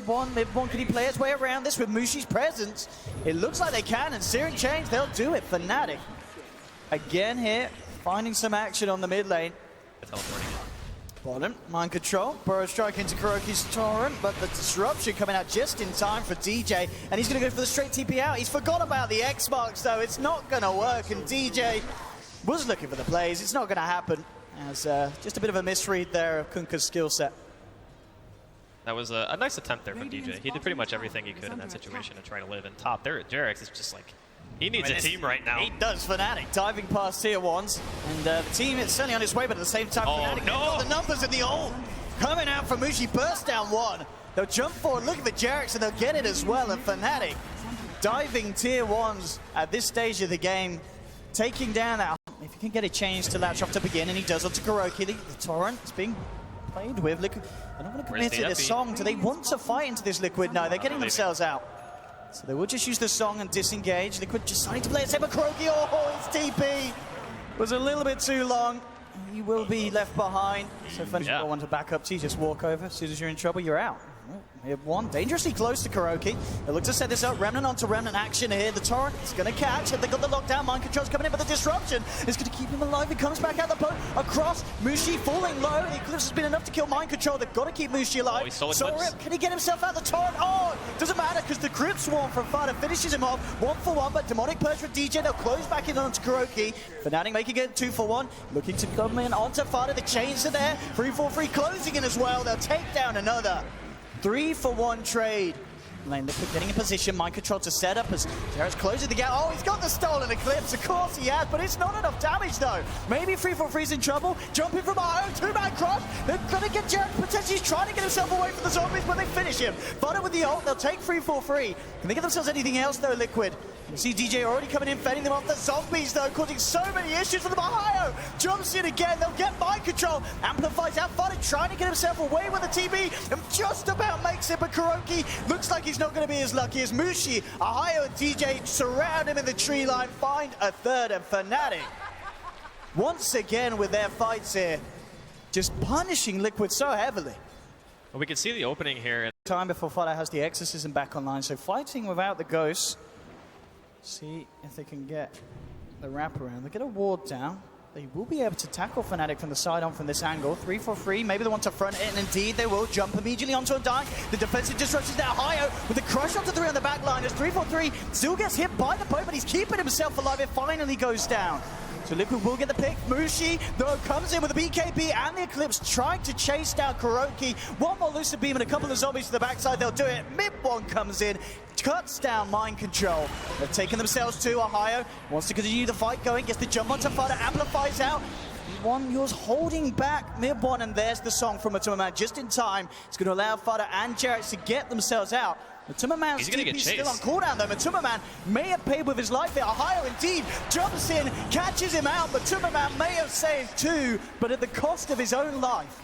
Mid1. Mid1, can he play his way around this with Mushi's presence? It looks like they can, and Searing Chains, they'll do it. Fnatic, again here, finding some action on the mid lane. Teleporting. Bottom, mind control, Burrow strike into KuroKy's Torrent, but the disruption coming out just in time for DJ, and he's going to go for the straight TP out. He's forgot about the X marks though, it's not going to work, and DJ was looking for the plays. It's not going to happen, as just a bit of a misread there of Kunkka's skill set. That was a nice attempt there from DJ. He did pretty much everything he could in that situation to try to live in top. There, JerAx is just like, he needs a team right now. He does. Fnatic diving past tier 1s, and the team is certainly on its way, but at the same time, Fnatic got the numbers in the ult. Coming out from Mushi, burst down 1. They'll jump forward, looking for JerAx, and they'll get it as well. And Fnatic diving tier 1s at this stage of the game, taking down that. If he can get a change to latch off to begin, and he does onto KuroKy, the Torrent is being played with. Liquid, they're not going to commit to this song. Do they want to fight into this Liquid? No, they're getting themselves out. So they will just use the song and disengage. Liquid just starting to play it safe, but KuroKy, oh, his TP was a little bit too long. He will be left behind. So Fnatic don't want to back up, so you just walk over. As soon as you're in trouble, you're out. Mid1 dangerously close to KuroKy. They look to set this up. Remnant onto Remnant action here. The Torrent is going to catch. They got the lockdown. Mind control's coming in, but the disruption is going to keep him alive. He comes back out the boat. Across. Mushi falling low. The Eclipse has been enough to kill Mind Control. They've got to keep Mushi alive. So Rip, can he get himself out the Torrent? Oh, doesn't matter because the Crypt Swarm from Fada finishes him off. 1 for 1, but Demonic Purge for DJ. They'll close back in onto KuroKy. Fnatic making it 2 for 1. Looking to come in onto Fada. The chains are there. 3-4-3 closing in as well. They'll take down another 3 for 1 trade. Lane Liquid getting in position, mind control to set up as JerAx closing the gap. Oh, he's got the stolen Eclipse, of course he has, but it's not enough damage though. Maybe 3-4-3's in trouble, jumping from IO, 2-man crush. They're gonna get JerAx, potentially trying to get himself away from the zombies, but they finish him. Fodder with the ult, they'll take 3-4-3. Can they get themselves anything else though, Liquid? You see DJ already coming in, fending them off. The zombies though, causing so many issues for them. Ohio jumps in again, they'll get mind control. Amplifies out, Fodder trying to get himself away with the TB, and just about makes it, but KuroKy looks like he's not going to be as lucky as Mushi. Ohio and DJ surround him in the tree line, find a third, and Fnatic once again with their fights here, just punishing Liquid so heavily. Well, we can see the opening here. Time before Fada has the exorcism back online, so fighting without the ghosts. See if they can get the wraparound. They get a ward down. They will be able to tackle Fnatic from the side on from this angle. 3-4-3, maybe they want to front it, and indeed they will jump immediately onto a die. The defensive disruption now. Ohio with the crush onto 3 on the back line as 3-4-3 still gets hit by the point, but he's keeping himself alive. It finally goes down. So Liquid will get the pick. Mushi, though, comes in with the BKB and the Eclipse, trying to chase down KuroKy. One more Lucid Beam and a couple of zombies to the backside. They'll do it. Mid1 comes in, cuts down mind control. They've taken themselves to Ohio. Wants to continue the fight going. Gets the jump onto Fada. Amplifies out. One, yours holding back Mid1, and there's the song from Matuma just in time. It's going to allow Fada and JerAx to get themselves out. Matuma TP still on cooldown though. Matuma may have paid with his life there. Ohio indeed jumps in, catches him out. Matuma may have saved 2, but at the cost of his own life.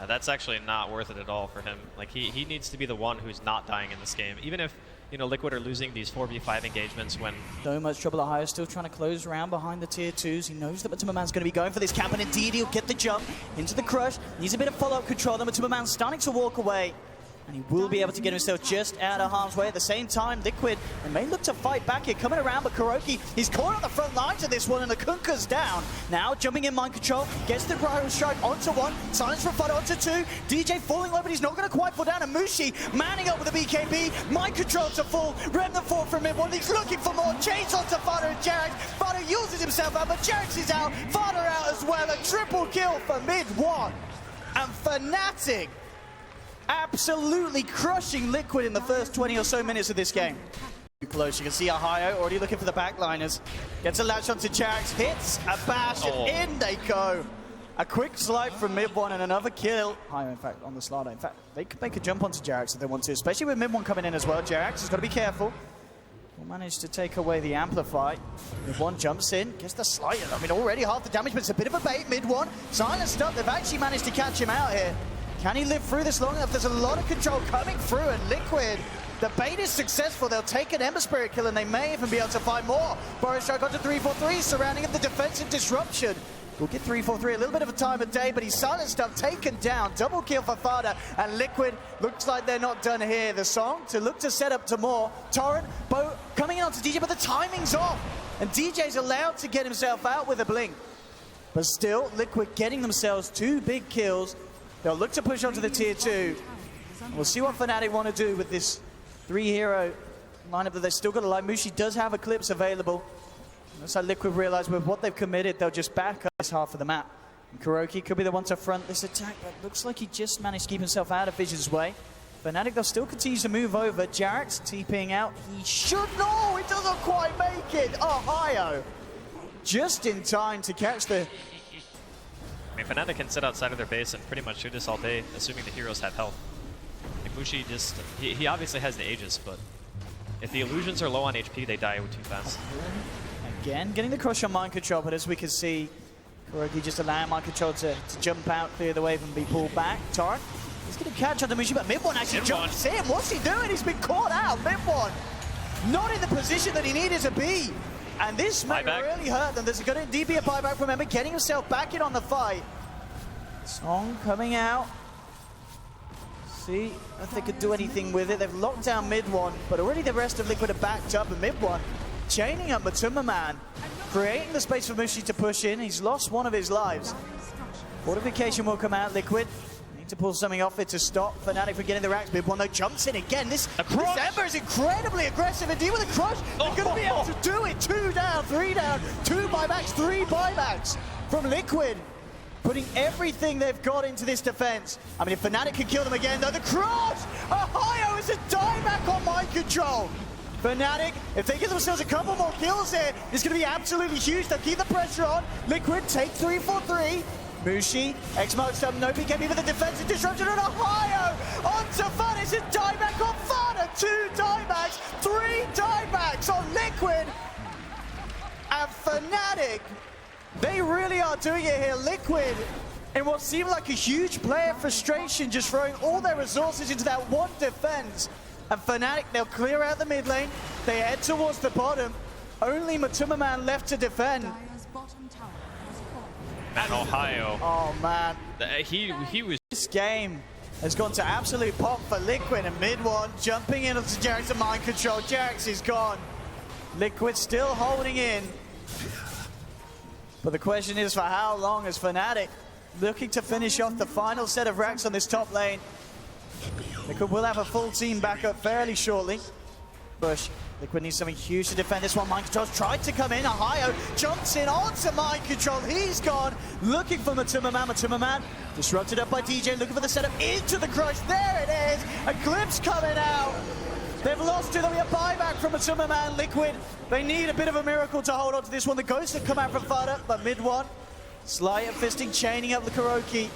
That's actually not worth it at all for him. Like he needs to be the one who's not dying in this game. Even if, you know, Liquid are losing these 4v5 engagements when... So much trouble. Ohio still trying to close around behind the tier 2s. He knows that Matuma going to be going for this camp, and indeed he'll get the jump into the crush. Needs a bit of follow-up control. Then Matuma starting to walk away. And he will be able to get himself just out of harm's way. At the same time, Liquid, they may look to fight back here, coming around, but KuroKy, he's caught on the front lines of this one, and the Kunkka's down. Now, jumping in mind control, gets the Pyro Strike onto 1, silence from Fada onto 2, DJ falling low, but he's not going to quite fall down, and Mushi manning up with the BKB, mind control to full, Remnant 4 from Mid1, he's looking for more, chains onto Fada and JerAx, Fada uses himself out, but JerAx is out, Fada out as well, a triple kill for Mid1, and Fnatic absolutely crushing Liquid in the first 20 or so minutes of this game. Close, you can see Ohio already looking for the backliners. Gets a latch onto JerAx, hits a bash, and in they go. A quick slide from Mid1 and another kill. Ohio, in fact, on the slider. In fact, they could make a jump onto JerAx if they want to, especially with Mid1 coming in as well. JerAx has got to be careful. Will manage to take away the Amplify. Mid1 jumps in, gets the slide. I mean, already half the damage, but it's a bit of a bait. Mid1, silenced up. They've actually managed to catch him out here. Can he live through this long enough? There's a lot of control coming through, and Liquid, the bait is successful. They'll take an Ember Spirit kill, and they may even be able to find more. Burrow Strike onto 3-4-3, surrounding up the defensive disruption. We'll get 3-4-3, a little bit of a time of day, but he's silenced up, taken down. Double kill for Fada, and Liquid looks like they're not done here. The song to look to set up to more. Torrent, Bo coming in onto DJ, but the timing's off. And DJ's allowed to get himself out with a blink. But still, Liquid getting themselves 2 big kills. They'll look to push onto the tier 2. We'll see what Fnatic want to do with this 3-hero lineup that they've still got to like. Mushi does have Eclipse available. Looks like Liquid realize with what they've committed, they'll just back up this half of the map. And KuroKy could be the one to front this attack, but looks like he just managed to keep himself out of Vision's way. Fnatic, they'll still continue to move over. Jarek's TPing out. He should, no, it doesn't quite make it. Ohio, just in time to catch the... I mean, Fnatic can sit outside of their base and pretty much shoot this all day, assuming the heroes have health. Like Mushi just, he obviously has the Aegis, but if the illusions are low on HP, they die too fast. Again, getting the crush on mind control, but as we can see, KuroKy just allowing mind control to jump out, clear the wave, and be pulled back. Torrent, he's going to catch on the Mushi, but Mid1 actually jumps in. What's he doing? He's been caught out. Mid1, not in the position that he needed to be. And this may really hurt them. There's going to indeed be a buyback from Ember, getting himself back in on the fight. Song coming out. See if they could do anything with it. They've locked down Mid1, but already the rest of Liquid are backed up, and Mid1 chaining up Matuma, creating the space for Mushi to push in. He's lost one of his lives. Fortification will come out, Liquid. Need to pull something off it to stop Fnatic from getting the racks. Mid1 though jumps in again. This Ember is incredibly aggressive indeed with a crush. They're going to be able to do it. 2 down, 3 down, 2 buybacks, 3 buybacks from Liquid. Putting everything they've got into this defense. I mean, if Fnatic can kill them again, though, the cross! Ohio is a dieback on mind control. Fnatic, if they give themselves a couple more kills here, it's going to be absolutely huge. They'll keep the pressure on. Liquid take 3-4-3. Mushi, X-Marks up, no BKB with the defensive disruption on Ohio. Onto Fada, it's a dieback on Fada. 2 diebacks, 3 diebacks on Liquid. And Fnatic, they really are doing it here. Liquid, in what seemed like a huge player frustration, just throwing all their resources into that one defense. And Fnatic, they'll clear out the mid lane. They head towards the bottom. Only Matuma left to defend. Man, Ohio. Oh, man. He was... This game has gone to absolute pop for Liquid, and Mid1 jumping in onto Jarek's mind control. Jarek's is gone. Liquid still holding in. But the question is, for how long is Fnatic looking to finish off the final set of racks on this top lane? Liquid will have a full team back up fairly shortly. Bush, Liquid needs something huge to defend this one. Mind Control's tried to come in. Ohio jumps in onto Mind Control. He's gone. Looking for Matuma. Matuma disrupted up by DJ. Looking for the setup into the crush. There it is. Eclipse coming out. They've lost it. There'll be a buyback from Matuma. Liquid, they need a bit of a miracle to hold on to this one. The Ghosts have come out from Fada, but Mid1, Slight at fisting, chaining up the KuroKy,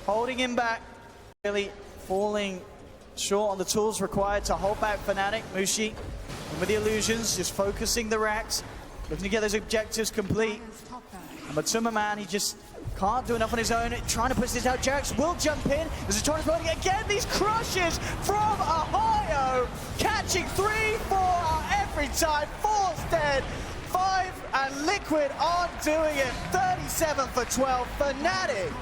holding him back. Really falling short on the tools required to hold back Fnatic. Mushi, and with the illusions, just focusing the racks, looking to get those objectives complete. And Matuma, he just can't do enough on his own, trying to push this out. Jarex will jump in. There's a Torrent running again. These crushes from Ohio, catching 3-4 every time. 4's dead. 5 and Liquid aren't doing it. 37 for 12. Fnatic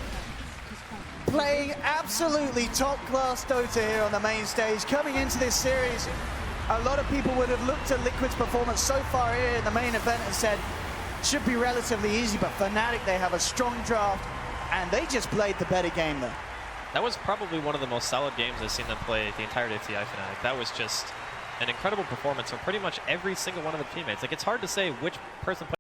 playing absolutely top-class Dota here on the main stage. Coming into this series, a lot of people would have looked at Liquid's performance so far here in the main event and said, should be relatively easy, but Fnatic, they have a strong draft, and they just played the better game there. That was probably one of the most solid games I've seen them play the entirety of TI Fnatic. That was just an incredible performance from pretty much every single one of the teammates. Like, it's hard to say which person played